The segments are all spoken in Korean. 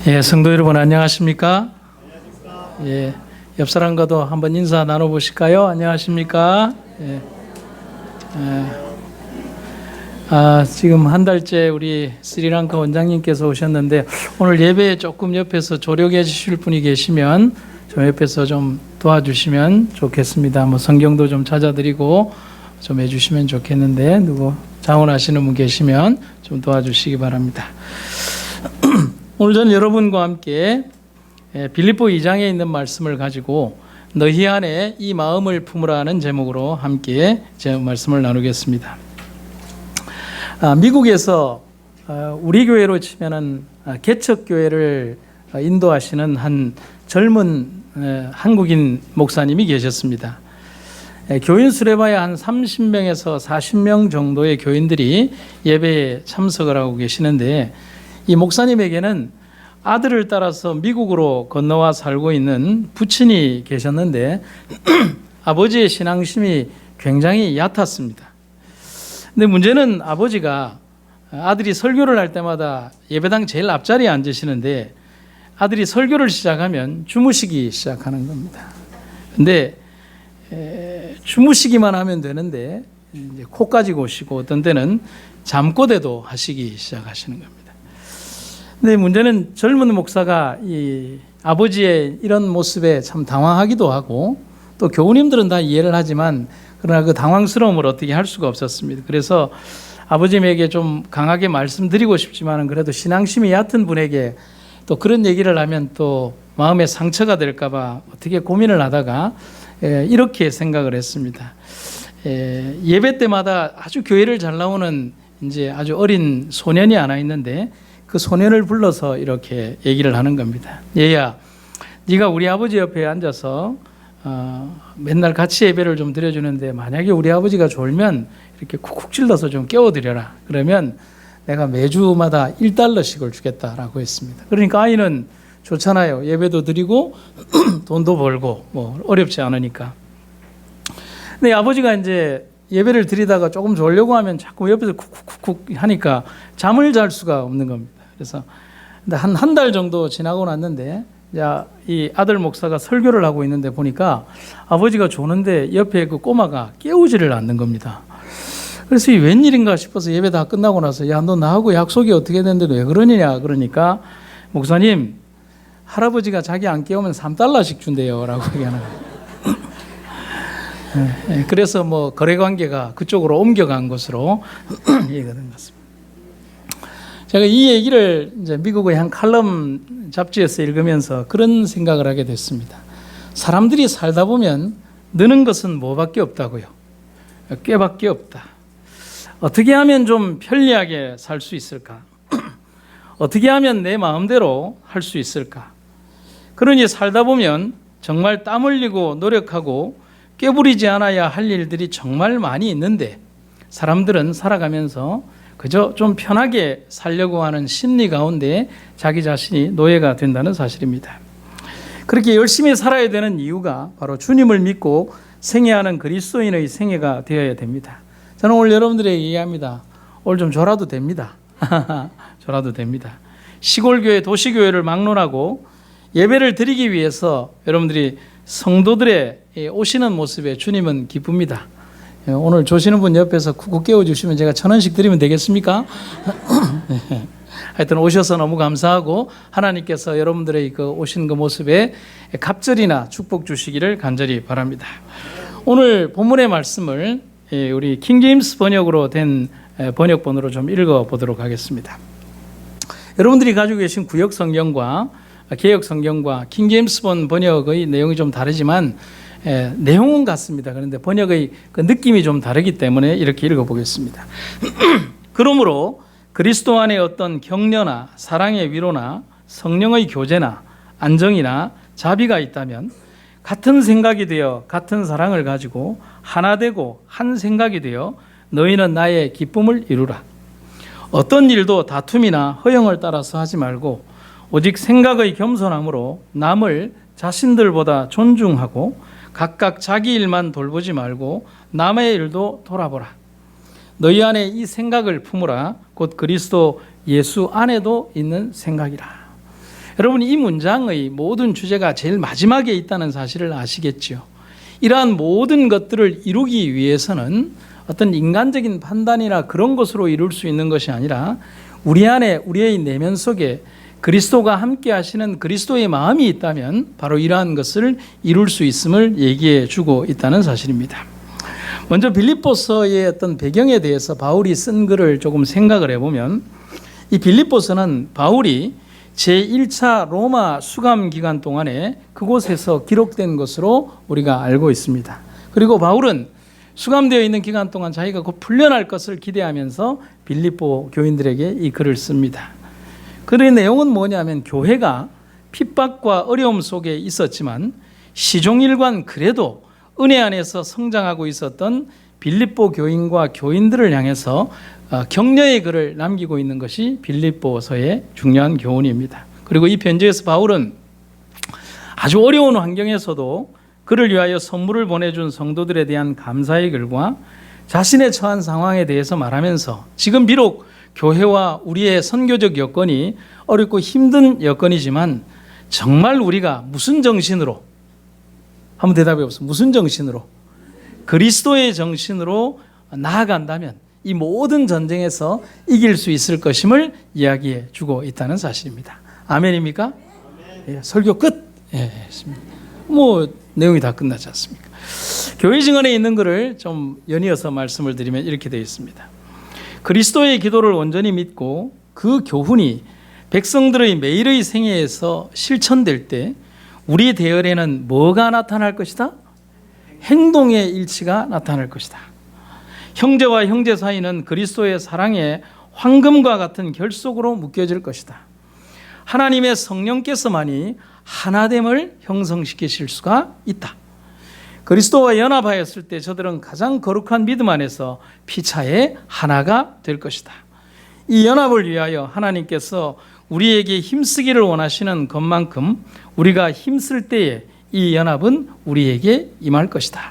예, 성도 여러분 안녕하십니까? 예, 옆 사람과도 한번 인사 나눠보실까요? 안녕하십니까? 예, 지금 한 달째 우리 스리랑카 원장님께서 오셨는데 오늘 예배에 조금 옆에서 조력해 주실 분이 계시면 좀 옆에서 좀 도와주시면 좋겠습니다. 뭐 성경도 좀 찾아드리고 좀 해주시면 좋겠는데 누구 자원하시는 분 계시면 좀 도와주시기 바랍니다. 오늘 저는 여러분과 함께 빌립보 2장에 있는 말씀을 가지고 너희 안에 이 마음을 품으라는 제목으로 함께 제 말씀을 나누겠습니다. 미국에서 우리 교회로 치면은 개척교회를 인도하시는 한 젊은 한국인 목사님이 계셨습니다. 교인 수레봐야 한 30명에서 40명 정도의 교인들이 예배에 참석을 하고 계시는데 이 목사님에게는 아들을 따라서 미국으로 건너와 살고 있는 부친이 계셨는데 아버지의 신앙심이 굉장히 얕았습니다. 근데 문제는 아버지가 아들이 설교를 할 때마다 예배당 제일 앞자리에 앉으시는데 아들이 설교를 시작하면 주무시기 시작하는 겁니다. 근데 주무시기만 하면 되는데 이제 코까지 고시고 어떤 때는 잠꼬대도 하시기 시작하시는 겁니다. 근데 문제는 젊은 목사가 이 아버지의 이런 모습에 참 당황하기도 하고 또 교우님들은 다 이해를 하지만 그러나 그 당황스러움을 어떻게 할 수가 없었습니다. 그래서 아버님에게 좀 강하게 말씀드리고 싶지만은 그래도 신앙심이 얕은 분에게 또 그런 얘기를 하면 또 마음에 상처가 될까봐 어떻게 고민을 하다가 이렇게 생각을 했습니다. 예배 때마다 아주 교회를 잘 나오는 이제 아주 어린 소년이 하나 있는데 그 소년을 불러서 이렇게 얘기를 하는 겁니다. 얘야, 네가 우리 아버지 옆에 앉아서 맨날 같이 예배를 좀 드려주는데 만약에 우리 아버지가 졸면 이렇게 쿡쿡 찔러서 좀 깨워드려라. 그러면 내가 매주마다 $1씩을 주겠다라고 했습니다. 그러니까 아이는 좋잖아요. 예배도 드리고 돈도 벌고 뭐 어렵지 않으니까. 근데 아버지가 이제 예배를 드리다가 조금 졸려고 하면 자꾸 옆에서 쿡쿡쿡 하니까 잠을 잘 수가 없는 겁니다. 그래서 한 달 정도 지나고 났는데 이 아들 목사가 설교를 하고 있는데 보니까 아버지가 조는데 옆에 그 꼬마가 깨우지를 않는 겁니다. 그래서 이 웬일인가 싶어서 예배 다 끝나고 나서 야, 너 나하고 약속이 어떻게 됐는데 왜 그러느냐 그러니까 목사님 할아버지가 자기 안 깨우면 $3씩 준대요 라고 얘기하는 거예요. 그래서 뭐 거래관계가 그쪽으로 옮겨간 것으로 얘기가 된 것 같습니다. 제가 이 얘기를 이제 미국의 한 칼럼 잡지에서 읽으면서 그런 생각을 하게 됐습니다. 사람들이 살다 보면 느는 것은 뭐밖에 없다고요. 꾀밖에 없다. 어떻게 하면 좀 편리하게 살 수 있을까? 어떻게 하면 내 마음대로 할 수 있을까? 그러니 살다 보면 정말 땀 흘리고 노력하고 꾀부리지 않아야 할 일들이 정말 많이 있는데 사람들은 살아가면서 그저 좀 편하게 살려고 하는 심리 가운데 자기 자신이 노예가 된다는 사실입니다. 그렇게 열심히 살아야 되는 이유가 바로 주님을 믿고 생애하는 그리스도인의 생애가 되어야 됩니다. 저는 오늘 여러분들에게 얘기합니다. 오늘 좀 졸아도 됩니다. 졸아도 됩니다. 시골교회, 도시교회를 막론하고 예배를 드리기 위해서 여러분들이 성도들의 오시는 모습에 주님은 기쁩니다. 오늘 조시는 분 옆에서 쿡쿡 깨워주시면 제가 $1,000씩 드리면 되겠습니까? 하여튼 오셔서 너무 감사하고 하나님께서 여러분들의 그 오신 그 모습에 갑절이나 축복 주시기를 간절히 바랍니다. 오늘 본문의 말씀을 우리 킹제임스 번역으로 된 번역본으로 좀 읽어보도록 하겠습니다. 여러분들이 가지고 계신 구역 성경과 개역 성경과 킹제임스 본 번역의 내용이 좀 다르지만 내용은 같습니다. 그런데 번역의 그 느낌이 좀 다르기 때문에 이렇게 읽어보겠습니다. 그러므로 그리스도 안에 어떤 격려나 사랑의 위로나 성령의 교제나 안정이나 자비가 있다면 같은 생각이 되어 같은 사랑을 가지고 하나 되고 한 생각이 되어 너희는 나의 기쁨을 이루라. 어떤 일도 다툼이나 허영을 따라서 하지 말고 오직 생각의 겸손함으로 남을 자신들보다 존중하고 각각 자기 일만 돌보지 말고 남의 일도 돌아보라. 너희 안에 이 생각을 품으라. 곧 그리스도 예수 안에도 있는 생각이라. 여러분, 이 문장의 모든 주제가 제일 마지막에 있다는 사실을 아시겠죠? 이러한 모든 것들을 이루기 위해서는 어떤 인간적인 판단이나 그런 것으로 이룰 수 있는 것이 아니라 우리 안에, 우리의 내면 속에 그리스도가 함께 하시는 그리스도의 마음이 있다면 바로 이러한 것을 이룰 수 있음을 얘기해 주고 있다는 사실입니다. 먼저 빌립보서의 어떤 배경에 대해서 바울이 쓴 글을 조금 생각을 해보면, 이 빌립보서는 바울이 제1차 로마 수감 기간 동안에 그곳에서 기록된 것으로 우리가 알고 있습니다. 그리고 바울은 수감되어 있는 기간 동안 자기가 곧 풀려날 것을 기대하면서 빌립보 교인들에게 이 글을 씁니다. 글의 내용은 뭐냐면, 교회가 핍박과 어려움 속에 있었지만 시종일관 그래도 은혜 안에서 성장하고 있었던 빌립보 교인과 교인들을 향해서 격려의 글을 남기고 있는 것이 빌립보서의 중요한 교훈입니다. 그리고 이 편지에서 바울은 아주 어려운 환경에서도 그를 위하여 선물을 보내준 성도들에 대한 감사의 글과 자신의 처한 상황에 대해서 말하면서, 지금 비록 교회와 우리의 선교적 여건이 어렵고 힘든 여건이지만 정말 우리가 무슨 정신으로, 한번 대답해 보세요. 무슨 정신으로? 그리스도의 정신으로 나아간다면 이 모든 전쟁에서 이길 수 있을 것임을 이야기해 주고 있다는 사실입니다. 아멘입니까? 예, 설교 끝. 예, 뭐 내용이 다 끝나지 않습니까? 교회 증언에 있는 글을 좀 연이어서 말씀을 드리면 이렇게 되어 있습니다. 그리스도의 기도를 온전히 믿고 그 교훈이 백성들의 매일의 생애에서 실천될 때 우리 대열에는 뭐가 나타날 것이다? 행동의 일치가 나타날 것이다. 형제와 형제 사이는 그리스도의 사랑의 황금과 같은 결속으로 묶여질 것이다. 하나님의 성령께서만이 하나됨을 형성시키실 수가 있다. 그리스도와 연합하였을 때 저들은 가장 거룩한 믿음 안에서 피차에 하나가 될 것이다. 이 연합을 위하여 하나님께서 우리에게 힘쓰기를 원하시는 것만큼 우리가 힘쓸 때에 이 연합은 우리에게 임할 것이다.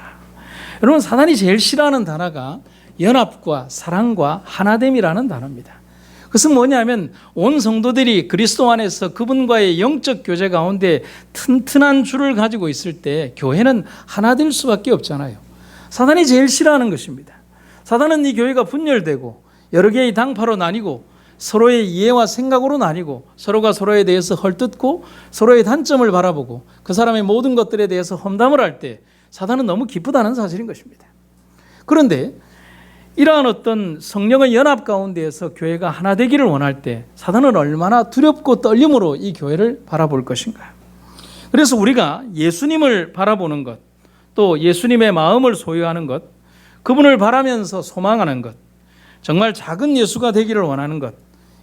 여러분, 사단이 제일 싫어하는 단어가 연합과 사랑과 하나됨이라는 단어입니다. 그것은 뭐냐면 온 성도들이 그리스도 안에서 그분과의 영적 교제 가운데 튼튼한 줄을 가지고 있을 때 교회는 하나 될 수밖에 없잖아요. 사단이 제일 싫어하는 것입니다. 사단은 이 교회가 분열되고 여러 개의 당파로 나뉘고 서로의 이해와 생각으로 나뉘고 서로가 서로에 대해서 헐뜯고 서로의 단점을 바라보고 그 사람의 모든 것들에 대해서 험담을 할 때 사단은 너무 기쁘다는 사실인 것입니다. 그런데 이러한 어떤 성령의 연합 가운데에서 교회가 하나 되기를 원할 때 사단은 얼마나 두렵고 떨림으로 이 교회를 바라볼 것인가. 그래서 우리가 예수님을 바라보는 것, 또 예수님의 마음을 소유하는 것, 그분을 바라면서 소망하는 것, 정말 작은 예수가 되기를 원하는 것,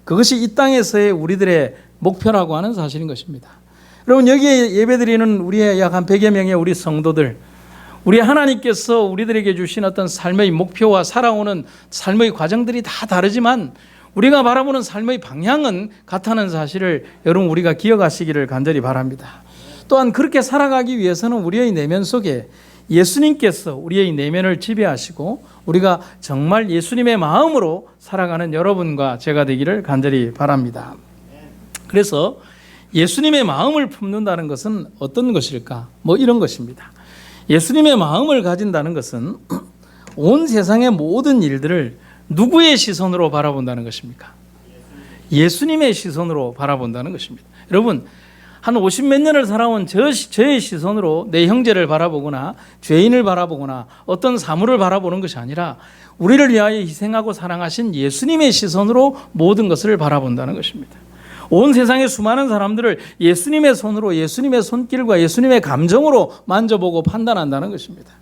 그것이 이 땅에서의 우리들의 목표라고 하는 사실인 것입니다. 여러분, 여기에 예배드리는 우리의 약 한 100여 명의 우리 성도들, 우리 하나님께서 우리들에게 주신 어떤 삶의 목표와 살아오는 삶의 과정들이 다 다르지만 우리가 바라보는 삶의 방향은 같다는 사실을 여러분 우리가 기억하시기를 간절히 바랍니다. 또한 그렇게 살아가기 위해서는 우리의 내면 속에 예수님께서 우리의 내면을 지배하시고 우리가 정말 예수님의 마음으로 살아가는 여러분과 제가 되기를 간절히 바랍니다. 그래서 예수님의 마음을 품는다는 것은 어떤 것일까? 뭐 이런 것입니다. 예수님의 마음을 가진다는 것은 온 세상의 모든 일들을 누구의 시선으로 바라본다는 것입니까? 예수님의 시선으로 바라본다는 것입니다. 여러분, 한 50몇 년을 살아온 저의 시선으로 내 형제를 바라보거나 죄인을 바라보거나 어떤 사물을 바라보는 것이 아니라 우리를 위하여 희생하고 사랑하신 예수님의 시선으로 모든 것을 바라본다는 것입니다. 온 세상의 수많은 사람들을 예수님의 손으로, 예수님의 손길과 예수님의 감정으로 만져보고 판단한다는 것입니다.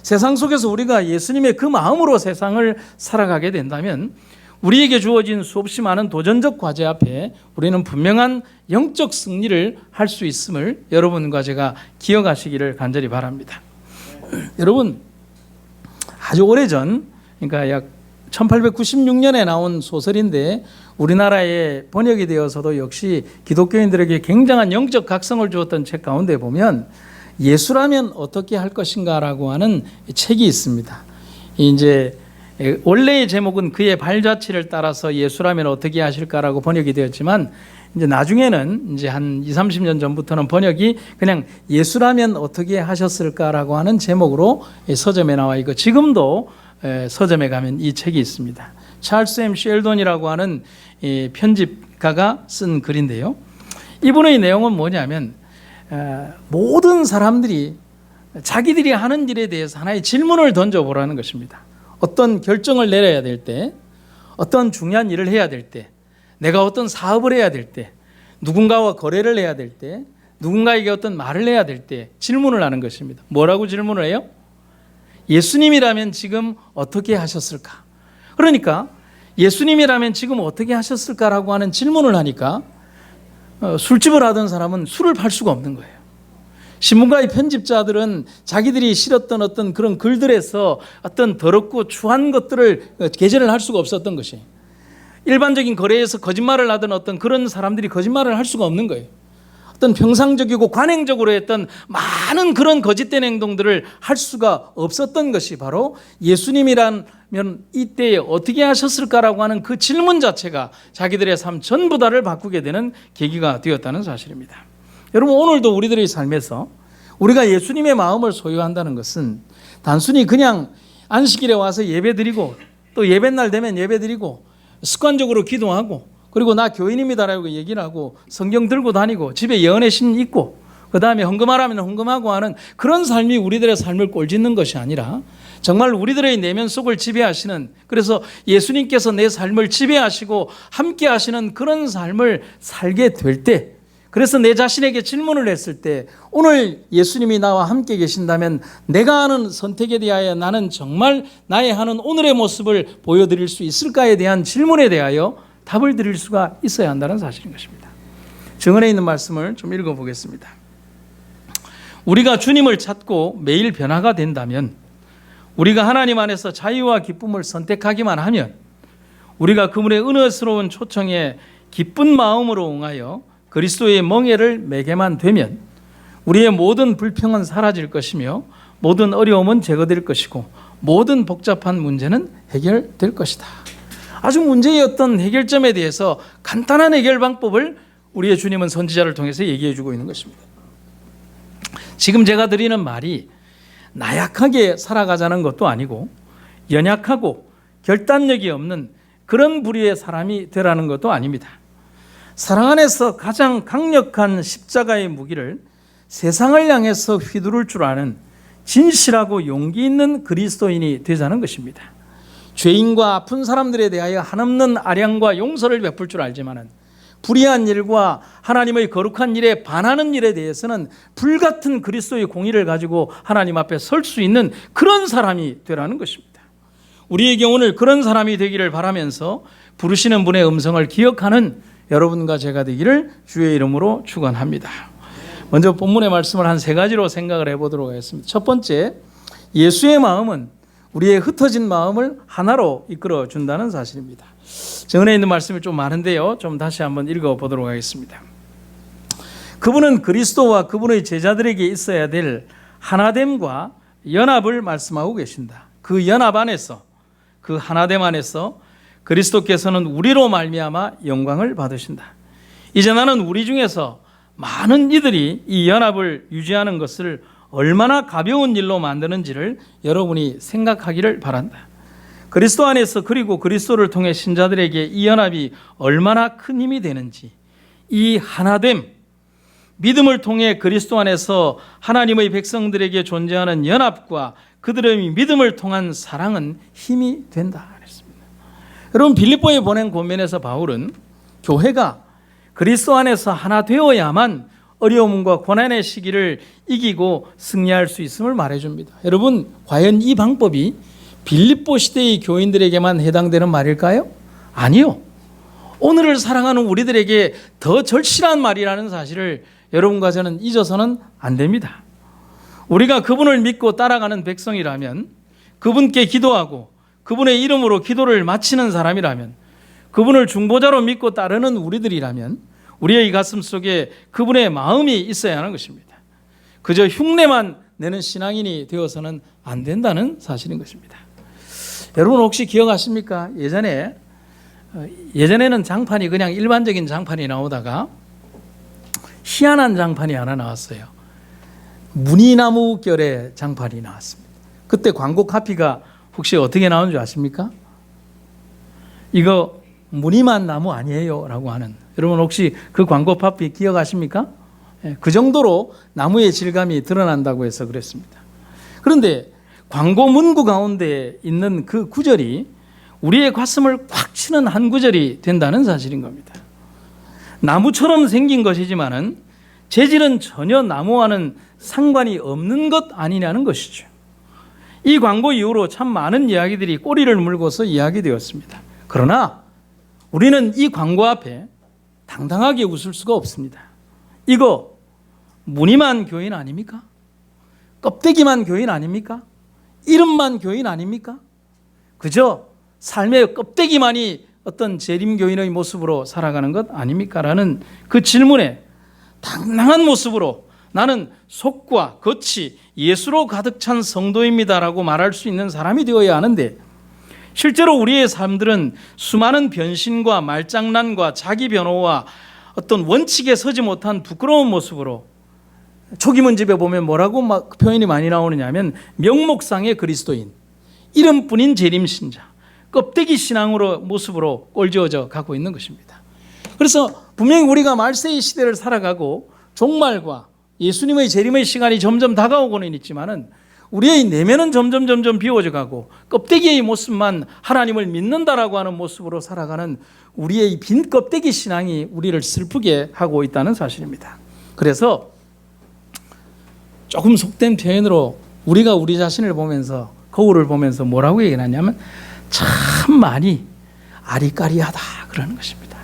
세상 속에서 우리가 예수님의 그 마음으로 세상을 살아가게 된다면 우리에게 주어진 수없이 많은 도전적 과제 앞에 우리는 분명한 영적 승리를 할 수 있음을 여러분과 제가 기억하시기를 간절히 바랍니다. 여러분, 아주 오래전, 그러니까 약 1896년에 나온 소설인데 우리나라에 번역이 되어서도 역시 기독교인들에게 굉장한 영적 각성을 주었던 책 가운데 보면 예수라면 어떻게 할 것인가라고 하는 책이 있습니다. 이제 원래의 제목은 그의 발자취를 따라서 예수라면 어떻게 하실까라고 번역이 되었지만 이제 나중에는 이제 한 20, 30년 전부터는 번역이 그냥 예수라면 어떻게 하셨을까라고 하는 제목으로 서점에 나와 있고, 지금도 서점에 가면 이 책이 있습니다. 찰스 M. 쉘돈이라고 하는 편집가가 쓴 글인데요. 이분의 내용은 뭐냐면 모든 사람들이 자기들이 하는 일에 대해서 하나의 질문을 던져보라는 것입니다. 어떤 결정을 내려야 될 때, 어떤 중요한 일을 해야 될 때, 내가 어떤 사업을 해야 될 때, 누군가와 거래를 해야 될 때, 누군가에게 어떤 말을 해야 될 때 질문을 하는 것입니다. 뭐라고 질문을 해요? 예수님이라면 지금 어떻게 하셨을까? 그러니까 예수님이라면 지금 어떻게 하셨을까라고 하는 질문을 하니까 술집을 하던 사람은 술을 팔 수가 없는 거예요. 신문가의 편집자들은 자기들이 실었던 어떤 그런 글들에서 어떤 더럽고 추한 것들을 게재를 할 수가 없었던 것이, 일반적인 거래에서 거짓말을 하던 어떤 그런 사람들이 거짓말을 할 수가 없는 거예요. 어떤 평상적이고 관행적으로 했던 많은 그런 거짓된 행동들을 할 수가 없었던 것이 바로 예수님이라면 이때에 어떻게 하셨을까라고 하는 그 질문 자체가 자기들의 삶 전부 다를 바꾸게 되는 계기가 되었다는 사실입니다. 여러분, 오늘도 우리들의 삶에서 우리가 예수님의 마음을 소유한다는 것은 단순히 그냥 안식일에 와서 예배드리고 또 예배날 되면 예배드리고 습관적으로 기도하고 그리고 나 교인입니다라고 얘기를 하고 성경 들고 다니고 집에 예언의 신 있고 그 다음에 헌금하라면 헌금하고 하는 그런 삶이 우리들의 삶을 꼴짓는 것이 아니라 정말 우리들의 내면 속을 지배하시는, 그래서 예수님께서 내 삶을 지배하시고 함께 하시는 그런 삶을 살게 될 때, 그래서 내 자신에게 질문을 했을 때 오늘 예수님이 나와 함께 계신다면 내가 하는 선택에 대하여 나는 정말 나의 하는 오늘의 모습을 보여드릴 수 있을까에 대한 질문에 대하여 답을 드릴 수가 있어야 한다는 사실인 것입니다. 정언에 있는 말씀을 좀 읽어보겠습니다. 우리가 주님을 찾고 매일 변화가 된다면, 우리가 하나님 안에서 자유와 기쁨을 선택하기만 하면, 우리가 그분의 은혜스러운 초청에 기쁜 마음으로 응하여 그리스도의 멍에를 매게만 되면 우리의 모든 불평은 사라질 것이며 모든 어려움은 제거될 것이고 모든 복잡한 문제는 해결될 것이다. 아주 문제의 어떤 해결점에 대해서 간단한 해결 방법을 우리의 주님은 선지자를 통해서 얘기해 주고 있는 것입니다. 지금 제가 드리는 말이 나약하게 살아가자는 것도 아니고 연약하고 결단력이 없는 그런 부류의 사람이 되라는 것도 아닙니다. 사랑 안에서 가장 강력한 십자가의 무기를 세상을 향해서 휘두를 줄 아는 진실하고 용기 있는 그리스도인이 되자는 것입니다. 죄인과 아픈 사람들에 대하여 한없는 아량과 용서를 베풀 줄 알지만은 불의한 일과 하나님의 거룩한 일에 반하는 일에 대해서는 불같은 그리스도의 공의를 가지고 하나님 앞에 설 수 있는 그런 사람이 되라는 것입니다. 우리에게 오늘 그런 사람이 되기를 바라면서 부르시는 분의 음성을 기억하는 여러분과 제가 되기를 주의 이름으로 축원합니다. 먼저 본문의 말씀을 한 세 가지로 생각을 해보도록 하겠습니다. 첫 번째, 예수의 마음은 우리의 흩어진 마음을 하나로 이끌어 준다는 사실입니다. 정언에 있는 말씀이 좀 많은데요, 좀 다시 한번 읽어보도록 하겠습니다. 그분은 그리스도와 그분의 제자들에게 있어야 될 하나됨과 연합을 말씀하고 계신다. 그 연합 안에서, 그 하나됨 안에서 그리스도께서는 우리로 말미암아 영광을 받으신다. 이제 나는 우리 중에서 많은 이들이 이 연합을 유지하는 것을 얼마나 가벼운 일로 만드는지를 여러분이 생각하기를 바란다. 그리스도 안에서 그리고 그리스도를 통해 신자들에게 이 연합이 얼마나 큰 힘이 되는지, 이 하나됨, 믿음을 통해 그리스도 안에서 하나님의 백성들에게 존재하는 연합과 그들의 믿음을 통한 사랑은 힘이 된다. 여러분, 빌립보에 보낸 권면에서 바울은 교회가 그리스도 안에서 하나 되어야만 어려움과 고난의 시기를 이기고 승리할 수 있음을 말해줍니다. 여러분, 과연 이 방법이 빌립보 시대의 교인들에게만 해당되는 말일까요? 아니요. 오늘을 사랑하는 우리들에게 더 절실한 말이라는 사실을 여러분과 저는 잊어서는 안 됩니다. 우리가 그분을 믿고 따라가는 백성이라면, 그분께 기도하고 그분의 이름으로 기도를 마치는 사람이라면, 그분을 중보자로 믿고 따르는 우리들이라면 우리의 가슴 속에 그분의 마음이 있어야 하는 것입니다. 그저 흉내만 내는 신앙인이 되어서는 안 된다는 사실인 것입니다. 여러분 혹시 기억하십니까? 예전에 예전에는 장판이 그냥 일반적인 장판이 나오다가 희한한 장판이 하나 나왔어요. 무늬나무 결의 장판이 나왔습니다. 그때 광고 카피가 혹시 어떻게 나온 줄 아십니까? 이거 무늬만 나무 아니에요 라고 하는, 여러분 혹시 그 광고 카피 기억하십니까? 그 정도로 나무의 질감이 드러난다고 해서 그랬습니다. 그런데 광고 문구 가운데 있는 그 구절이 우리의 가슴을 꽉 치는 한 구절이 된다는 사실인 겁니다. 나무처럼 생긴 것이지만은 재질은 전혀 나무와는 상관이 없는 것 아니냐는 것이죠. 이 광고 이후로 참 많은 이야기들이 꼬리를 물고서 이야기되었습니다. 그러나 우리는 이 광고 앞에 당당하게 웃을 수가 없습니다. 이거 무늬만 교인 아닙니까? 껍데기만 교인 아닙니까? 이름만 교인 아닙니까? 그저 삶의 껍데기만이 어떤 재림교인의 모습으로 살아가는 것 아닙니까? 라는 그 질문에 당당한 모습으로 나는 속과 겉이 예수로 가득 찬 성도입니다라고 말할 수 있는 사람이 되어야 하는데, 실제로 우리의 삶들은 수많은 변신과 말장난과 자기 변호와 어떤 원칙에 서지 못한 부끄러운 모습으로, 초기 문집에 보면 뭐라고 막 표현이 많이 나오느냐 하면 명목상의 그리스도인, 이름뿐인 재림신자, 껍데기 신앙으로 모습으로 꼴지어져 가고 있는 것입니다. 그래서 분명히 우리가 말세의 시대를 살아가고 종말과 예수님의 재림의 시간이 점점 다가오고는 있지만은 우리의 내면은 점점 비워져 가고 껍데기의 모습만 하나님을 믿는다라고 하는 모습으로 살아가는 우리의 빈 껍데기 신앙이 우리를 슬프게 하고 있다는 사실입니다. 그래서 조금 속된 표현으로 우리가 우리 자신을 보면서, 거울을 보면서 뭐라고 얘기하냐면 참 많이 아리까리하다 그러는 것입니다.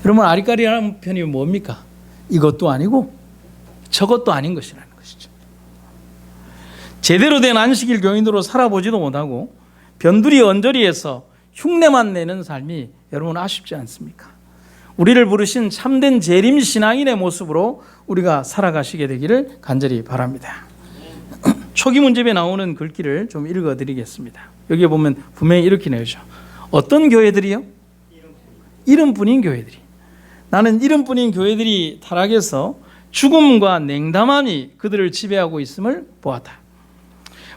여러분, 아리까리하는 편이 뭡니까? 이것도 아니고 저것도 아닌 것이라는 것이죠. 제대로 된 안식일 교인으로 살아보지도 못하고 변두리 언저리에서 흉내만 내는 삶이 여러분 아쉽지 않습니까? 우리를 부르신 참된 재림 신앙인의 모습으로 우리가 살아가시게 되기를 간절히 바랍니다. 초기 문집에 나오는 글귀를 좀 읽어드리겠습니다. 여기에 보면 분명히 이렇게 나오죠. 어떤 교회들이요? 이름뿐인 교회들이. 나는 이름뿐인 교회들이 타락해서 죽음과 냉담함이 그들을 지배하고 있음을 보았다.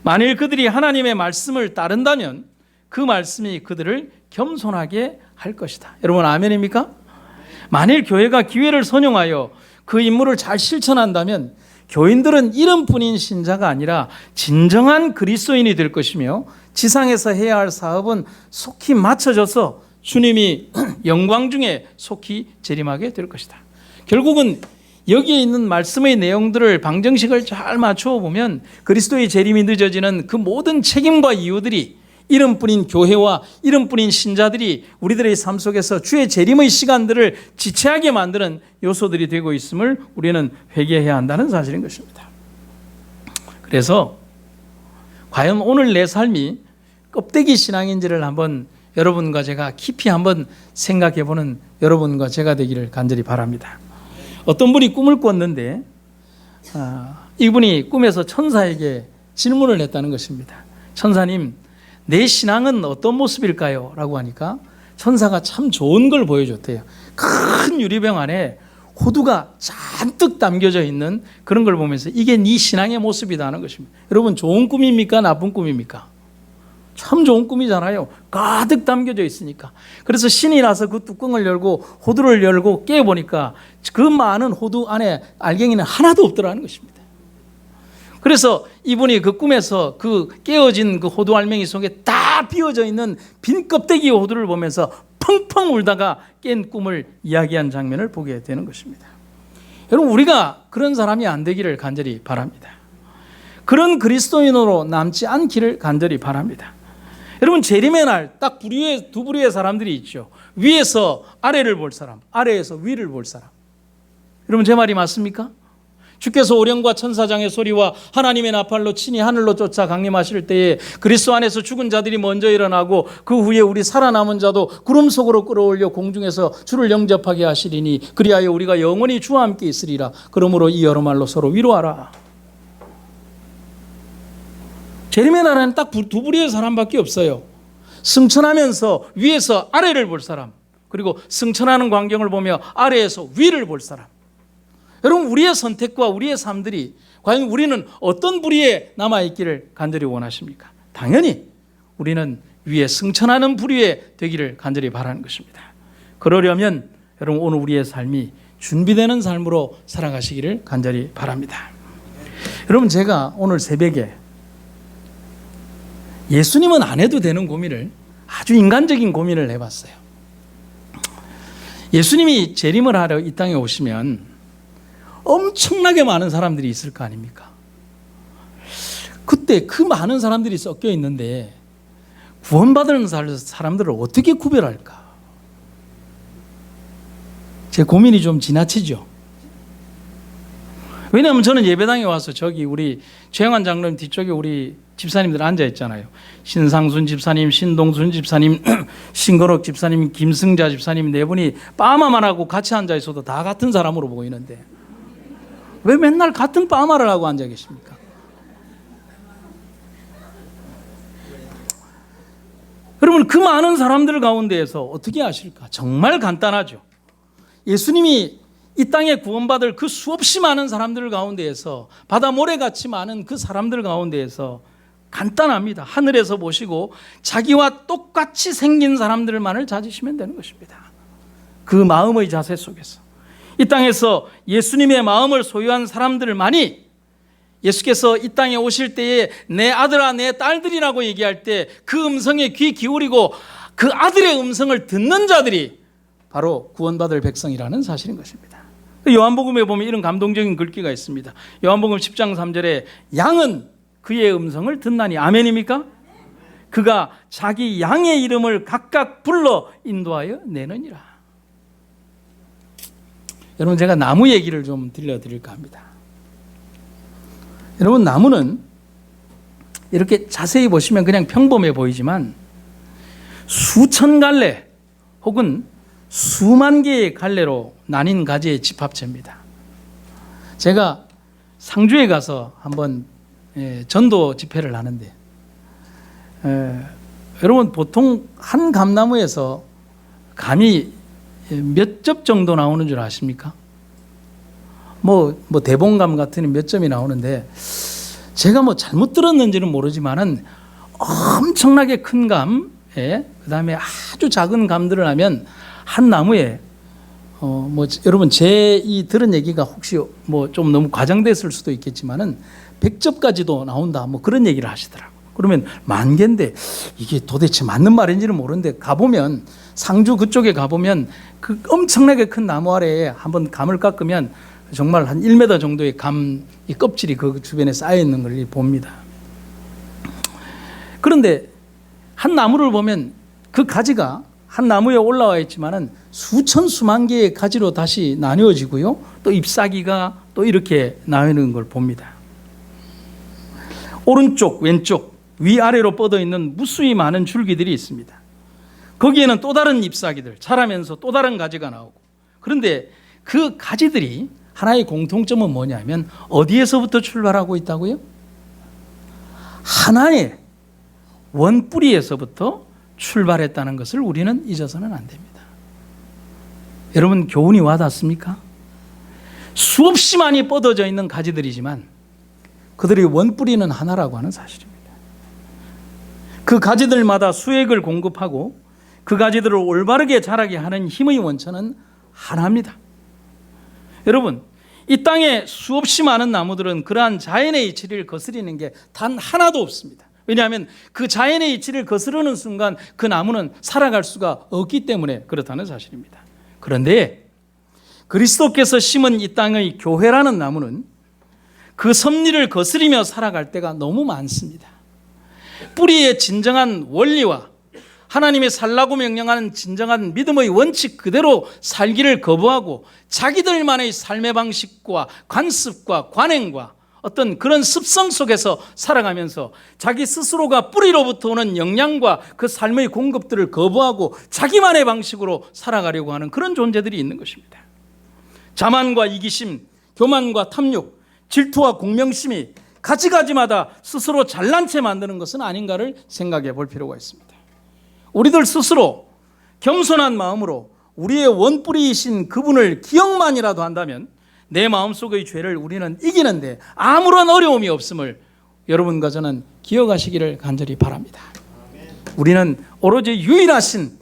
만일 그들이 하나님의 말씀을 따른다면 그 말씀이 그들을 겸손하게 할 것이다. 여러분 아멘입니까? 만일 교회가 기회를 선용하여 그 임무를 잘 실천한다면 교인들은 이름뿐인 신자가 아니라 진정한 그리스도인이 될 것이며 지상에서 해야 할 사업은 속히 마쳐져서 주님이 영광 중에 속히 재림하게 될 것이다. 결국은 여기에 있는 말씀의 내용들을 방정식을 잘 맞추어 보면 그리스도의 재림이 늦어지는 그 모든 책임과 이유들이 이름뿐인 교회와 이름뿐인 신자들이 우리들의 삶 속에서 주의 재림의 시간들을 지체하게 만드는 요소들이 되고 있음을 우리는 회개해야 한다는 사실인 것입니다. 그래서 과연 오늘 내 삶이 껍데기 신앙인지를 한번 여러분과 제가 깊이 한번 생각해 보는 여러분과 제가 되기를 간절히 바랍니다. 어떤 분이 꿈을 꿨는데 이분이 꿈에서 천사에게 질문을 했다는 것입니다. 천사님, 내 신앙은 어떤 모습일까요? 라고 하니까 천사가 참 좋은 걸 보여줬대요. 큰 유리병 안에 호두가 잔뜩 담겨져 있는 그런 걸 보면서 이게 네 신앙의 모습이다 하는 것입니다. 여러분, 좋은 꿈입니까? 나쁜 꿈입니까? 참 좋은 꿈이잖아요. 가득 담겨져 있으니까. 그래서 신이 나서 그 뚜껑을 열고 호두를 열고 깨보니까 그 많은 호두 안에 알갱이는 하나도 없더라는 것입니다. 그래서 이분이 그 꿈에서 그 깨어진 그 호두 알맹이 속에 다 비어져 있는 빈 껍데기 호두를 보면서 펑펑 울다가 깬 꿈을 이야기한 장면을 보게 되는 것입니다. 여러분, 우리가 그런 사람이 안 되기를 간절히 바랍니다. 그런 그리스도인으로 남지 않기를 간절히 바랍니다. 여러분, 재림의 날 딱 두 부류의 사람들이 있죠. 위에서 아래를 볼 사람, 아래에서 위를 볼 사람. 여러분, 제 말이 맞습니까? 주께서 오령과 천사장의 소리와 하나님의 나팔로 친히 하늘로 쫓아 강림하실 때에 그리스도 안에서 죽은 자들이 먼저 일어나고 그 후에 우리 살아남은 자도 구름 속으로 끌어올려 공중에서 주를 영접하게 하시리니 그리하여 우리가 영원히 주와 함께 있으리라. 그러므로 이 여러 말로 서로 위로하라. 재림의 날에는 딱 두 부류의 사람밖에 없어요. 승천하면서 위에서 아래를 볼 사람, 그리고 승천하는 광경을 보며 아래에서 위를 볼 사람. 여러분, 우리의 선택과 우리의 삶들이 과연 우리는 어떤 부류에 남아있기를 간절히 원하십니까? 당연히 우리는 위에 승천하는 부류에 되기를 간절히 바라는 것입니다. 그러려면 여러분, 오늘 우리의 삶이 준비되는 삶으로 살아가시기를 간절히 바랍니다. 여러분, 제가 오늘 새벽에 예수님은 안 해도 되는 고민을, 아주 인간적인 고민을 해봤어요. 예수님이 재림을 하러 이 땅에 오시면 엄청나게 많은 사람들이 있을 거 아닙니까? 그때 그 많은 사람들이 섞여 있는데 구원받는 사람들을 어떻게 구별할까? 제 고민이 좀 지나치죠. 왜냐하면 저는 예배당에 와서 저기 우리 최영환 장로님 뒤쪽에 우리 집사님들 앉아 있잖아요. 신상순 집사님, 신동순 집사님, 신건옥 집사님, 김승자 집사님 네 분이 빠마만 하고 같이 앉아 있어도 다 같은 사람으로 보이는데 왜 맨날 같은 빠마를 하고 앉아 계십니까? 여러분, 그 많은 사람들 가운데에서 어떻게 하실까? 정말 간단하죠. 예수님이 이 땅에 구원받을 그 수없이 많은 사람들 가운데에서, 바다 모래같이 많은 그 사람들 가운데에서 간단합니다. 하늘에서 보시고 자기와 똑같이 생긴 사람들만을 찾으시면 되는 것입니다. 그 마음의 자세 속에서 이 땅에서 예수님의 마음을 소유한 사람들만이 예수께서 이 땅에 오실 때에 내 아들아 내 딸들이라고 얘기할 때 그 음성에 귀 기울이고 그 아들의 음성을 듣는 자들이 바로 구원받을 백성이라는 사실인 것입니다. 요한복음에 보면 이런 감동적인 글귀가 있습니다. 요한복음 10장 3절에 양은 그의 음성을 듣나니, 아멘입니까? 그가 자기 양의 이름을 각각 불러 인도하여 내느니라. 여러분, 제가 나무 얘기를 좀 들려드릴까 합니다. 여러분, 나무는 이렇게 자세히 보시면 그냥 평범해 보이지만 수천 갈래 혹은 수만 개의 갈래로 나뉜 가지의 집합체입니다. 제가 상주에 가서 한번 전도 집회를 하는데 여러분, 보통 한 감나무에서 감이 몇 접 정도 나오는 줄 아십니까? 뭐 대봉감 같은 몇 점이 나오는데, 제가 뭐 잘못 들었는지는 모르지만은 엄청나게 큰 감, 그다음에 아주 작은 감들을 하면 한 나무에 여러분, 제 이 들은 얘기가 혹시 뭐 좀 너무 과장됐을 수도 있겠지만은 100접까지도 나온다, 뭐 그런 얘기를 하시더라고요. 그러면 만 개인데 이게 도대체 맞는 말인지는 모르는데, 가보면 상주 그쪽에 가보면 그 엄청나게 큰 나무 아래에 한번 감을 깎으면 정말 한 1m 정도의 감 이 껍질이 그 주변에 쌓여 있는 걸 봅니다. 그런데 한 나무를 보면 그 가지가 한 나무에 올라와 있지만은 수천 수만 개의 가지로 다시 나뉘어지고요, 또 잎사귀가 또 이렇게 나뉘는 걸 봅니다. 오른쪽 왼쪽 위아래로 뻗어 있는 무수히 많은 줄기들이 있습니다. 거기에는 또 다른 잎사귀들, 자라면서 또 다른 가지가 나오고, 그런데 그 가지들이 하나의 공통점은 뭐냐면 어디에서부터 출발하고 있다고요? 하나의 원뿌리에서부터 출발했다는 것을 우리는 잊어서는 안 됩니다. 여러분, 교훈이 와닿습니까? 수없이 많이 뻗어져 있는 가지들이지만 그들의 원뿌리는 하나라고 하는 사실입니다. 그 가지들마다 수액을 공급하고 그 가지들을 올바르게 자라게 하는 힘의 원천은 하나입니다. 여러분, 이 땅에 수없이 많은 나무들은 그러한 자연의 이치를 거스리는 게 단 하나도 없습니다. 왜냐하면 그 자연의 이치를 거스르는 순간 그 나무는 살아갈 수가 없기 때문에 그렇다는 사실입니다. 그런데 그리스도께서 심은 이 땅의 교회라는 나무는 그 섭리를 거스리며 살아갈 때가 너무 많습니다. 뿌리의 진정한 원리와 하나님의 살라고 명령하는 진정한 믿음의 원칙 그대로 살기를 거부하고 자기들만의 삶의 방식과 관습과 관행과 어떤 그런 습성 속에서 살아가면서 자기 스스로가 뿌리로부터 오는 영양과 그 삶의 공급들을 거부하고 자기만의 방식으로 살아가려고 하는 그런 존재들이 있는 것입니다. 자만과 이기심, 교만과 탐욕, 질투와 공명심이 가지가지마다 스스로 잘난 채 만드는 것은 아닌가를 생각해 볼 필요가 있습니다. 우리들 스스로 겸손한 마음으로 우리의 원뿌리이신 그분을 기억만이라도 한다면 내 마음속의 죄를 우리는 이기는데 아무런 어려움이 없음을 여러분과 저는 기억하시기를 간절히 바랍니다. 우리는 오로지 유일하신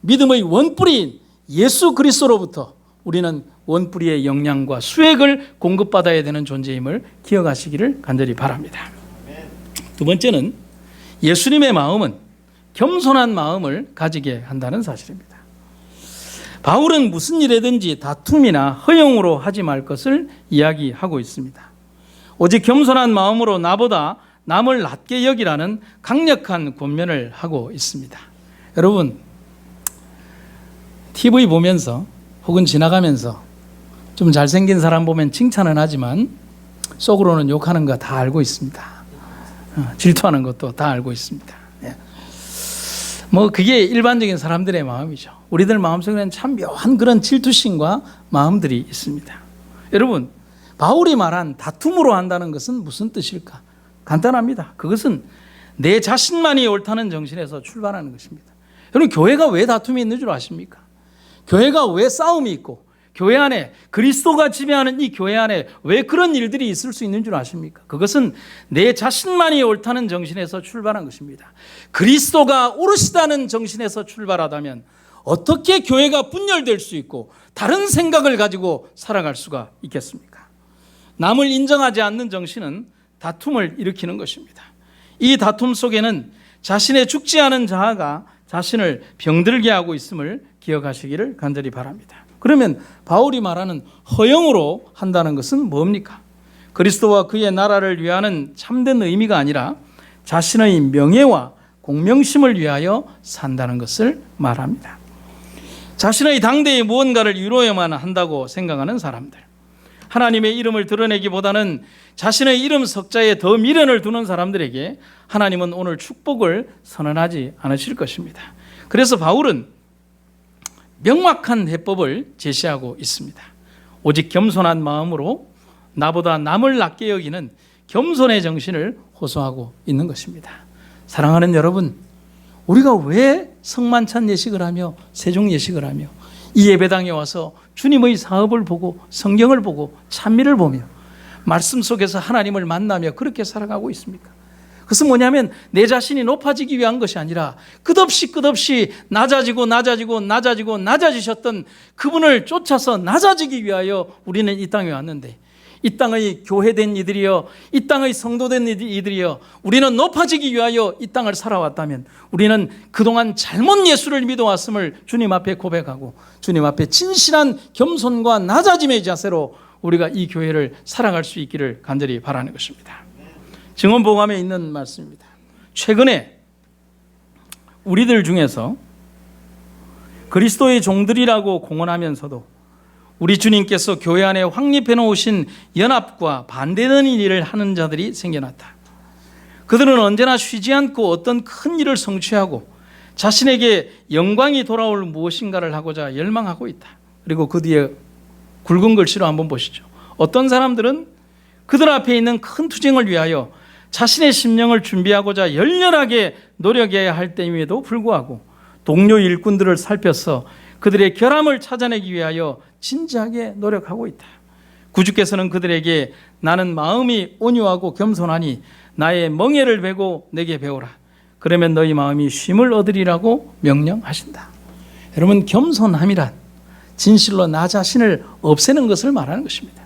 믿음의 원뿌리인 예수 그리스도로부터 우리는 원뿌리의 영양과 수액을 공급받아야 되는 존재임을 기억하시기를 간절히 바랍니다. 두 번째는 예수님의 마음은 겸손한 마음을 가지게 한다는 사실입니다. 바울은 무슨 일이든지 다툼이나 허용으로 하지 말 것을 이야기하고 있습니다. 오직 겸손한 마음으로 나보다 남을 낮게 여기라는 강력한 권면을 하고 있습니다. 여러분, TV 보면서 혹은 지나가면서 좀 잘생긴 사람 보면 칭찬은 하지만 속으로는 욕하는 거 다 알고 있습니다. 질투하는 것도 다 알고 있습니다. 뭐 그게 일반적인 사람들의 마음이죠. 우리들 마음속에는 참 묘한 그런 질투심과 마음들이 있습니다. 여러분, 바울이 말한 다툼으로 한다는 것은 무슨 뜻일까? 간단합니다. 그것은 내 자신만이 옳다는 정신에서 출발하는 것입니다. 여러분, 교회가 왜 다툼이 있는 줄 아십니까? 교회가 왜 싸움이 있고 교회 안에 그리스도가 지배하는 이 교회 안에 왜 그런 일들이 있을 수 있는 줄 아십니까? 그것은 내 자신만이 옳다는 정신에서 출발한 것입니다. 그리스도가 옳으시다는 정신에서 출발하다면 어떻게 교회가 분열될 수 있고 다른 생각을 가지고 살아갈 수가 있겠습니까? 남을 인정하지 않는 정신은 다툼을 일으키는 것입니다. 이 다툼 속에는 자신의 죽지 않은 자아가 자신을 병들게 하고 있음을 기억하시기를 간절히 바랍니다. 그러면 바울이 말하는 허영으로 한다는 것은 뭡니까? 그리스도와 그의 나라를 위하는 참된 의미가 아니라 자신의 명예와 공명심을 위하여 산다는 것을 말합니다. 자신의 당대에 무언가를 이루어야만 한다고 생각하는 사람들, 하나님의 이름을 드러내기보다는 자신의 이름 석자에 더 미련을 두는 사람들에게 하나님은 오늘 축복을 선언하지 않으실 것입니다. 그래서 바울은 명확한 해법을 제시하고 있습니다. 오직 겸손한 마음으로 나보다 남을 낮게 여기는 겸손의 정신을 호소하고 있는 것입니다. 사랑하는 여러분, 우리가 왜 성만찬 예식을 하며 세종 예식을 하며 이 예배당에 와서 주님의 사업을 보고 성경을 보고 찬미를 보며 말씀 속에서 하나님을 만나며 그렇게 살아가고 있습니까? 그것은 뭐냐면 내 자신이 높아지기 위한 것이 아니라 끝없이 낮아지셨던 그분을 쫓아서 낮아지기 위하여 우리는 이 땅에 왔는데, 이 땅의 교회된 이들이여, 이 땅의 성도된 이들이여, 우리는 높아지기 위하여 이 땅을 살아왔다면 우리는 그동안 잘못 예수를 믿어왔음을 주님 앞에 고백하고 주님 앞에 진실한 겸손과 낮아짐의 자세로 우리가 이 교회를 살아갈 수 있기를 간절히 바라는 것입니다. 증언복음에 있는 말씀입니다. 최근에 우리들 중에서 그리스도의 종들이라고 공언하면서도 우리 주님께서 교회 안에 확립해 놓으신 연합과 반대되는 일을 하는 자들이 생겨났다. 그들은 언제나 쉬지 않고 어떤 큰 일을 성취하고 자신에게 영광이 돌아올 무엇인가를 하고자 열망하고 있다. 그리고 그 뒤에 굵은 글씨로 한번 보시죠. 어떤 사람들은 그들 앞에 있는 큰 투쟁을 위하여 자신의 심령을 준비하고자 열렬하게 노력해야 할 때임에도 불구하고 동료 일꾼들을 살펴서 그들의 결함을 찾아내기 위하여 진지하게 노력하고 있다. 구주께서는 그들에게 나는 마음이 온유하고 겸손하니 나의 멍에를 베고 내게 배우라. 그러면 너희 마음이 쉼을 얻으리라고 명령하신다. 여러분, 겸손함이란 진실로 나 자신을 없애는 것을 말하는 것입니다.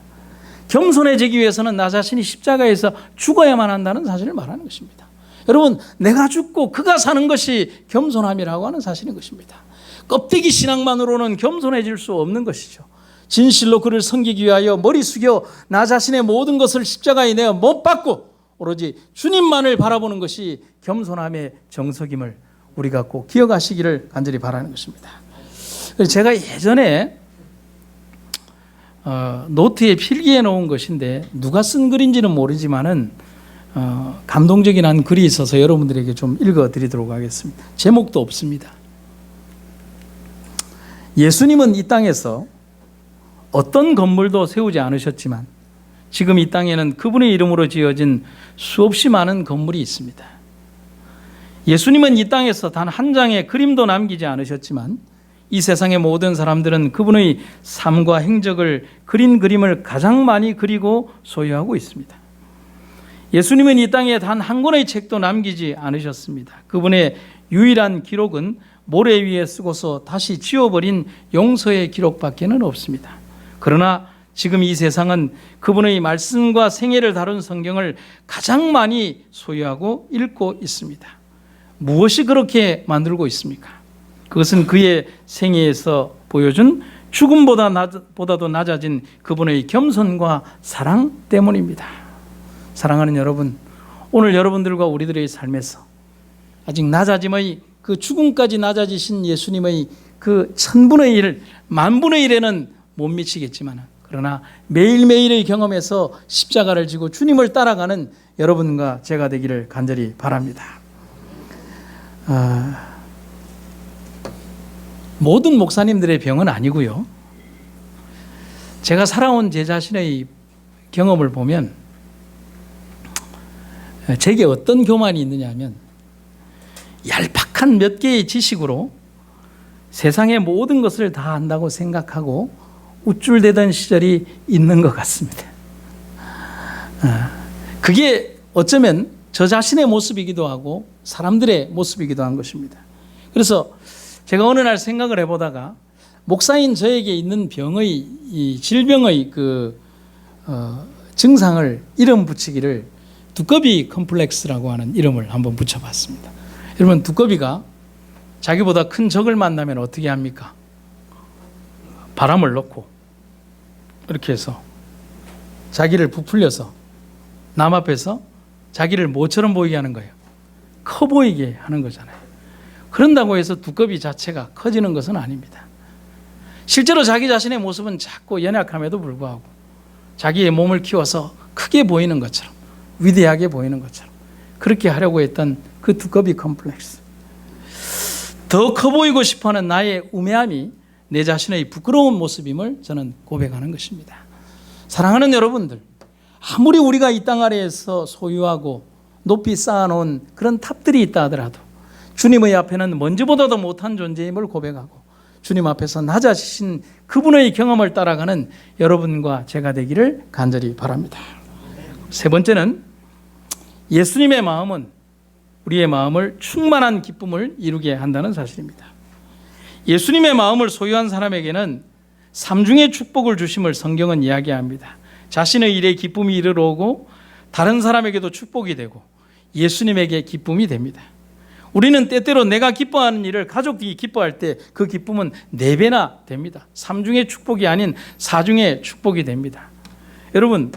겸손해지기 위해서는 나 자신이 십자가에서 죽어야만 한다는 사실을 말하는 것입니다. 여러분, 내가 죽고 그가 사는 것이 겸손함이라고 하는 사실인 것입니다. 껍데기 신앙만으로는 겸손해질 수 없는 것이죠. 진실로 그를 섬기기 위하여 머리 숙여 나 자신의 모든 것을 십자가에 내어 못 박고 오로지 주님만을 바라보는 것이 겸손함의 정석임을 우리가 꼭 기억하시기를 간절히 바라는 것입니다. 제가 예전에 노트에 필기해 놓은 것인데 누가 쓴 글인지는 모르지만은 감동적인 한 글이 있어서 여러분들에게 좀 읽어드리도록 하겠습니다. 제목도 없습니다. 예수님은 이 땅에서 어떤 건물도 세우지 않으셨지만 지금 이 땅에는 그분의 이름으로 지어진 수없이 많은 건물이 있습니다. 예수님은 이 땅에서 단 한 장의 그림도 남기지 않으셨지만 이 세상의 모든 사람들은 그분의 삶과 행적을 그린 그림을 가장 많이 그리고 소유하고 있습니다. 예수님은 이 땅에 단 한 권의 책도 남기지 않으셨습니다. 그분의 유일한 기록은 모래 위에 쓰고서 다시 지워버린 용서의 기록밖에는 없습니다. 그러나 지금 이 세상은 그분의 말씀과 생애를 다룬 성경을 가장 많이 소유하고 읽고 있습니다. 무엇이 그렇게 만들고 있습니까? 그것은 그의 생애에서 보여준 죽음보다도 낮아진 그분의 겸손과 사랑 때문입니다. 사랑하는 여러분, 오늘 여러분들과 우리들의 삶에서 아직 낮아짐의 그 죽음까지 낮아지신 예수님의 그 1000분의 1, 10,000분의 1에는 못 미치겠지만, 그러나 매일매일의 경험에서 십자가를 지고 주님을 따라가는 여러분과 제가 되기를 간절히 바랍니다. 모든 목사님들의 병은 아니고요. 제가 살아온 제 자신의 경험을 보면 제게 어떤 교만이 있느냐 하면 얄팍한 몇 개의 지식으로 세상의 모든 것을 다 안다고 생각하고 우쭐대던 시절이 있는 것 같습니다. 그게 어쩌면 저 자신의 모습이기도 하고 사람들의 모습이기도 한 것입니다. 그래서 제가 어느 날 생각을 해보다가 목사인 저에게 있는 병의 이 질병의 증상을 이름 붙이기를 두꺼비 컴플렉스라고 하는 이름을 한번 붙여봤습니다. 여러분, 두꺼비가 자기보다 큰 적을 만나면 어떻게 합니까? 바람을 넣고 이렇게 해서 자기를 부풀려서 남 앞에서 자기를 뭐처럼 보이게 하는 거예요? 커 보이게 하는 거잖아요. 그런다고 해서 두꺼비 자체가 커지는 것은 아닙니다. 실제로 자기 자신의 모습은 작고 연약함에도 불구하고 자기의 몸을 키워서 크게 보이는 것처럼, 위대하게 보이는 것처럼 그렇게 하려고 했던 그 두꺼비 컴플렉스. 더 커 보이고 싶어하는 나의 우매함이 내 자신의 부끄러운 모습임을 저는 고백하는 것입니다. 사랑하는 여러분들, 아무리 우리가 이 땅 아래에서 소유하고 높이 쌓아놓은 그런 탑들이 있다 하더라도 주님의 앞에는 먼지보다도 못한 존재임을 고백하고 주님 앞에서 낮아지신 그분의 경험을 따라가는 여러분과 제가 되기를 간절히 바랍니다. 세 번째는 예수님의 마음은 우리의 마음을 충만한 기쁨을 이루게 한다는 사실입니다. 예수님의 마음을 소유한 사람에게는 삼중의 축복을 주심을 성경은 이야기합니다. 자신의 일에 기쁨이 이르러 오고 다른 사람에게도 축복이 되고 예수님에게 기쁨이 됩니다. 우리는 때때로 내가 기뻐하는 일을 가족이 기뻐할 때 그 기쁨은 4배나 됩니다. 3중의 축복이 아닌 4중의 축복이 됩니다. 여러분,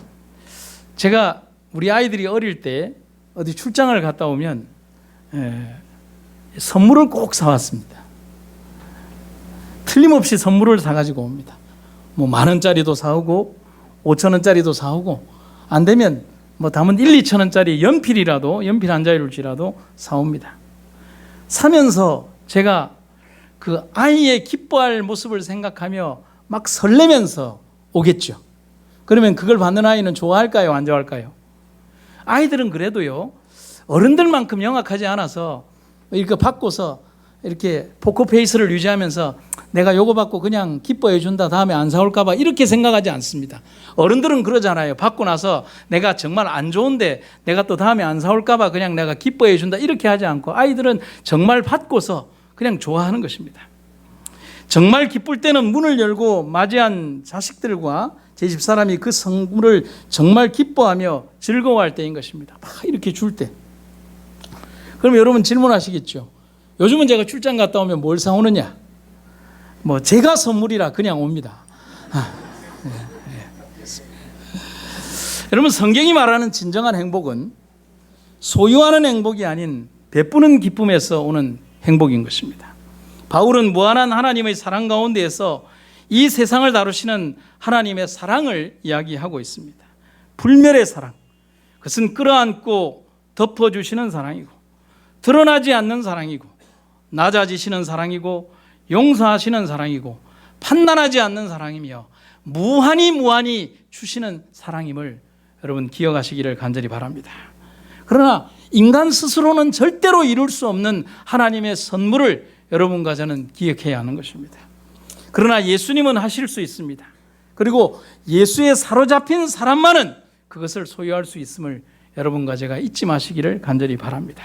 제가 우리 아이들이 어릴 때 어디 출장을 갔다 오면 선물을 꼭 사왔습니다. 틀림없이 선물을 사가지고 옵니다. 뭐 10,000원짜리도 사오고 5,000원짜리도 사오고 안 되면 뭐 담은 1-2,000원짜리 연필 한 자루씩이라도 사옵니다. 사면서 제가 그 아이의 기뻐할 모습을 생각하며 막 설레면서 오겠죠. 그러면 그걸 받는 아이는 좋아할까요? 안 좋아할까요? 아이들은 그래도요, 어른들만큼 영악하지 않아서 이렇게 받고서 이렇게 포커페이스를 유지하면서 내가 요거 받고 그냥 기뻐해 준다, 다음에 안 사올까 봐 이렇게 생각하지 않습니다. 어른들은 그러잖아요. 받고 나서 내가 정말 안 좋은데 내가 또 다음에 안 사올까 봐 그냥 내가 기뻐해 준다 이렇게 하지 않고 아이들은 정말 받고서 그냥 좋아하는 것입니다. 정말 기쁠 때는 문을 열고 맞이한 자식들과 제 집사람이 그 선물을 정말 기뻐하며 즐거워할 때인 것입니다. 막 이렇게 줄 때. 그럼 여러분 질문하시겠죠. 요즘은 제가 출장 갔다 오면 뭘 사오느냐? 뭐 제가 선물이라 그냥 옵니다. 여러분, 성경이 말하는 진정한 행복은 소유하는 행복이 아닌 베푸는 기쁨에서 오는 행복인 것입니다. 바울은 무한한 하나님의 사랑 가운데에서 이 세상을 다루시는 하나님의 사랑을 이야기하고 있습니다. 불멸의 사랑, 그것은 끌어안고 덮어주시는 사랑이고 드러나지 않는 사랑이고 낮아지시는 사랑이고 용서하시는 사랑이고 판단하지 않는 사랑이며 무한히 주시는 사랑임을 여러분 기억하시기를 간절히 바랍니다. 그러나 인간 스스로는 절대로 이룰 수 없는 하나님의 선물을 여러분과 저는 기억해야 하는 것입니다. 그러나 예수님은 하실 수 있습니다. 그리고 예수에 사로잡힌 사람만은 그것을 소유할 수 있음을 여러분과 제가 잊지 마시기를 간절히 바랍니다.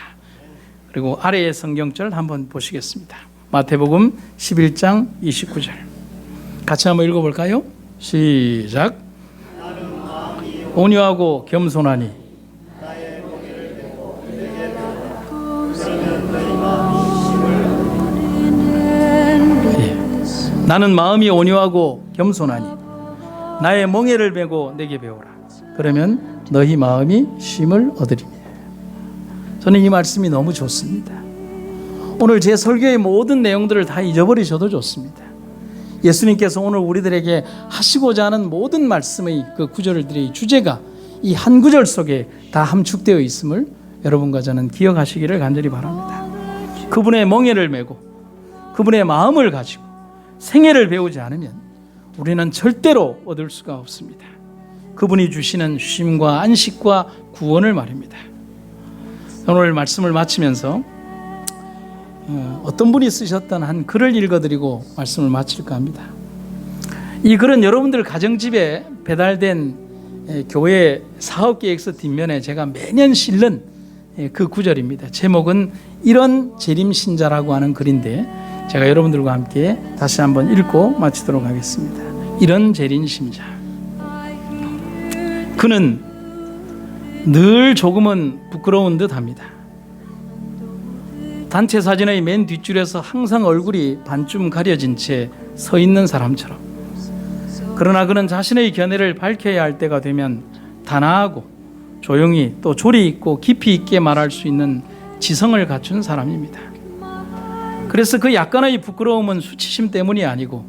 그리고 아래의 성경절 한번 보시겠습니다. 마태복음 11장 29절 같이 한번 읽어볼까요? 시작. 온유하고 겸손하니 나는 마음이 온유하고 겸손하니 나의 멍에를 메고 내게 배우라. 그러면 너희 마음이 쉼을 얻으리니. 저는 이 말씀이 너무 좋습니다. 오늘 제 설교의 모든 내용들을 다 잊어버리셔도 좋습니다. 예수님께서 오늘 우리들에게 하시고자 하는 모든 말씀의 그 구절들의 주제가 이 한 구절 속에 다 함축되어 있음을 여러분과 저는 기억하시기를 간절히 바랍니다. 그분의 멍에를 메고 그분의 마음을 가지고 생애를 배우지 않으면 우리는 절대로 얻을 수가 없습니다. 그분이 주시는 쉼과 안식과 구원을 말입니다. 오늘 말씀을 마치면서 어떤 분이 쓰셨던 한 글을 읽어드리고 말씀을 마칠까 합니다. 이 글은 여러분들 가정집에 배달된 교회 사업계획서 뒷면에 제가 매년 실는 그 구절입니다. 제목은 이런 재림신자라고 하는 글인데 제가 여러분들과 함께 다시 한번 읽고 마치도록 하겠습니다. 이런 재림신자. 그는 늘 조금은 부끄러운 듯 합니다. 단체 사진의 맨 뒷줄에서 항상 얼굴이 반쯤 가려진 채 서 있는 사람처럼. 그러나 그는 자신의 견해를 밝혀야 할 때가 되면 단아하고 조용히 또 조리 있고 깊이 있게 말할 수 있는 지성을 갖춘 사람입니다. 그래서 그 약간의 부끄러움은 수치심 때문이 아니고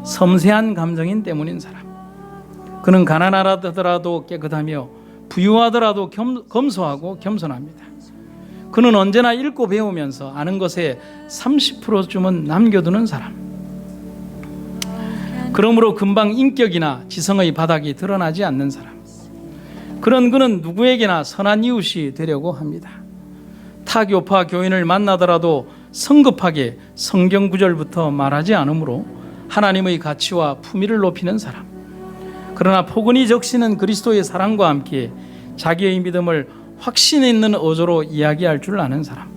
섬세한 감정인 때문인 사람. 그는 가난하더라도 깨끗하며 부유하더라도 검소하고 겸손합니다. 그는 언제나 읽고 배우면서 아는 것의 30%쯤은 남겨두는 사람. 그러므로 금방 인격이나 지성의 바닥이 드러나지 않는 사람. 그런 그는 누구에게나 선한 이웃이 되려고 합니다. 타교파 교인을 만나더라도 성급하게 성경 구절부터 말하지 않으므로 하나님의 가치와 품위를 높이는 사람. 그러나 포근히 적시는 그리스도의 사랑과 함께 자기의 믿음을 확신 있는 어조로 이야기할 줄 아는 사람.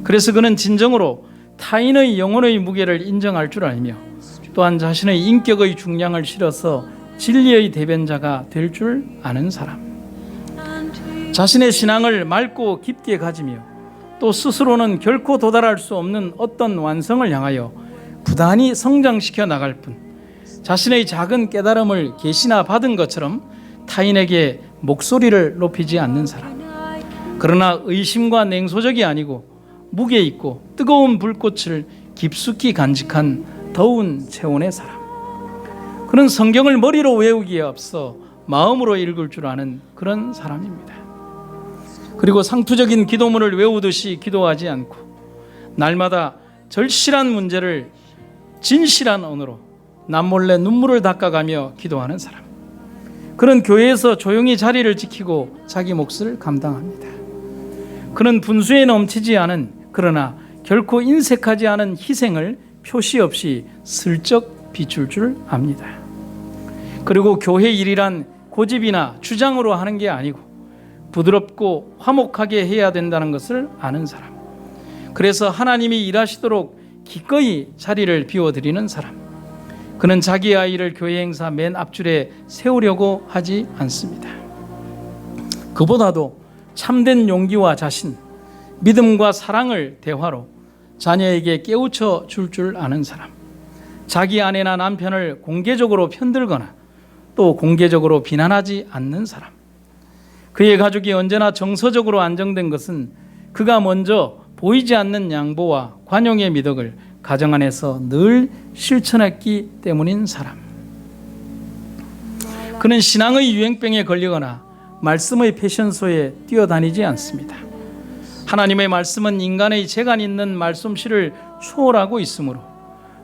그래서 그는 진정으로 타인의 영혼의 무게를 인정할 줄 알며 또한 자신의 인격의 중량을 실어서 진리의 대변자가 될 줄 아는 사람. 자신의 신앙을 맑고 깊게 가지며 또 스스로는 결코 도달할 수 없는 어떤 완성을 향하여 부단히 성장시켜 나갈 뿐 자신의 작은 깨달음을 계시나 받은 것처럼 타인에게 목소리를 높이지 않는 사람. 그러나 의심과 냉소적이 아니고 무게 있고 뜨거운 불꽃을 깊숙이 간직한 더운 체온의 사람. 그는 성경을 머리로 외우기에 앞서 마음으로 읽을 줄 아는 그런 사람입니다. 그리고 상투적인 기도문을 외우듯이 기도하지 않고 날마다 절실한 문제를 진실한 언어로 남몰래 눈물을 닦아가며 기도하는 사람. 그는 교회에서 조용히 자리를 지키고 자기 몫을 감당합니다. 그는 분수에 넘치지 않은 그러나 결코 인색하지 않은 희생을 표시 없이 슬쩍 비출 줄 압니다. 그리고 교회 일이란 고집이나 주장으로 하는 게 아니고 부드럽고 화목하게 해야 된다는 것을 아는 사람. 그래서 하나님이 일하시도록 기꺼이 자리를 비워드리는 사람. 그는 자기 아이를 교회 행사 맨 앞줄에 세우려고 하지 않습니다. 그보다도 참된 용기와 자신, 믿음과 사랑을 대화로 자녀에게 깨우쳐 줄 아는 사람. 자기 아내나 남편을 공개적으로 편들거나 또 공개적으로 비난하지 않는 사람. 그의 가족이 언제나 정서적으로 안정된 것은 그가 먼저 보이지 않는 양보와 관용의 미덕을 가정 안에서 늘 실천했기 때문인 사람. 그는 신앙의 유행병에 걸리거나 말씀의 패션소에 뛰어다니지 않습니다. 하나님의 말씀은 인간의 재간 있는 말솜씨를 초월하고 있으므로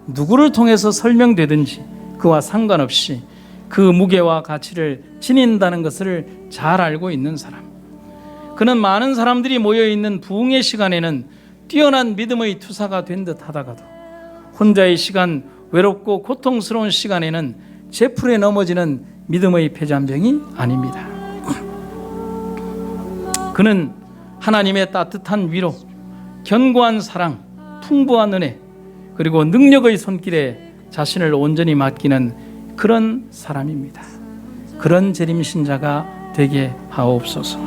누구를 통해서 설명되든지 그와 상관없이 그 무게와 가치를 지닌다는 것을 잘 알고 있는 사람. 그는 많은 사람들이 모여있는 부흥의 시간에는 뛰어난 믿음의 투사가 된 듯 하다가도 혼자의 시간 외롭고 고통스러운 시간에는 제풀에 넘어지는 믿음의 폐잔병이 아닙니다. 그는 하나님의 따뜻한 위로, 견고한 사랑, 풍부한 은혜, 그리고 능력의 손길에 자신을 온전히 맡기는 그런 사람입니다. 그런 재림신자가 되게 하옵소서.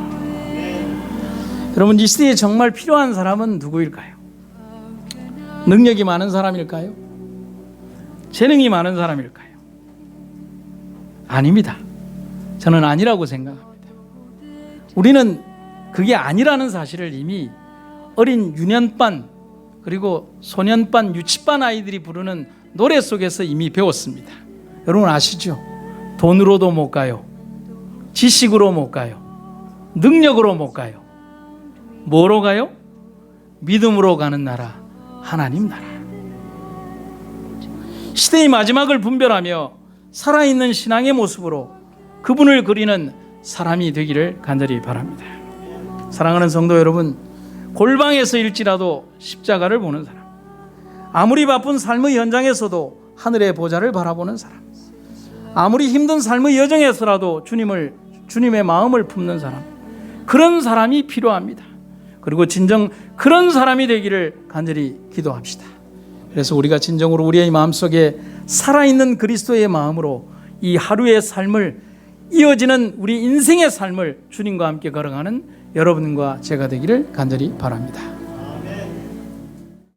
여러분, 이 시대에 정말 필요한 사람은 누구일까요? 능력이 많은 사람일까요? 재능이 많은 사람일까요? 아닙니다. 저는 아니라고 생각합니다. 우리는 그게 아니라는 사실을 이미 어린 유년반 그리고 소년반, 유치반 아이들이 부르는 노래 속에서 이미 배웠습니다. 여러분 아시죠? 돈으로도 못 가요. 지식으로 못 가요. 능력으로 못 가요. 뭐로 가요? 믿음으로 가는 나라, 하나님 나라. 시대의 마지막을 분별하며 살아있는 신앙의 모습으로 그분을 그리는 사람이 되기를 간절히 바랍니다. 사랑하는 성도 여러분, 골방에서일지라도 십자가를 보는 사람, 아무리 바쁜 삶의 현장에서도 하늘의 보좌를 바라보는 사람, 아무리 힘든 삶의 여정에서라도 주님의 마음을 품는 사람, 그런 사람이 필요합니다. 그리고 진정 그런 사람이 되기를 간절히 기도합시다. 그래서 우리가 진정으로 우리의 마음속에 살아있는 그리스도의 마음으로 이 하루의 삶을, 이어지는 우리 인생의 삶을 주님과 함께 걸어가는 여러분과 제가 되기를 간절히 바랍니다.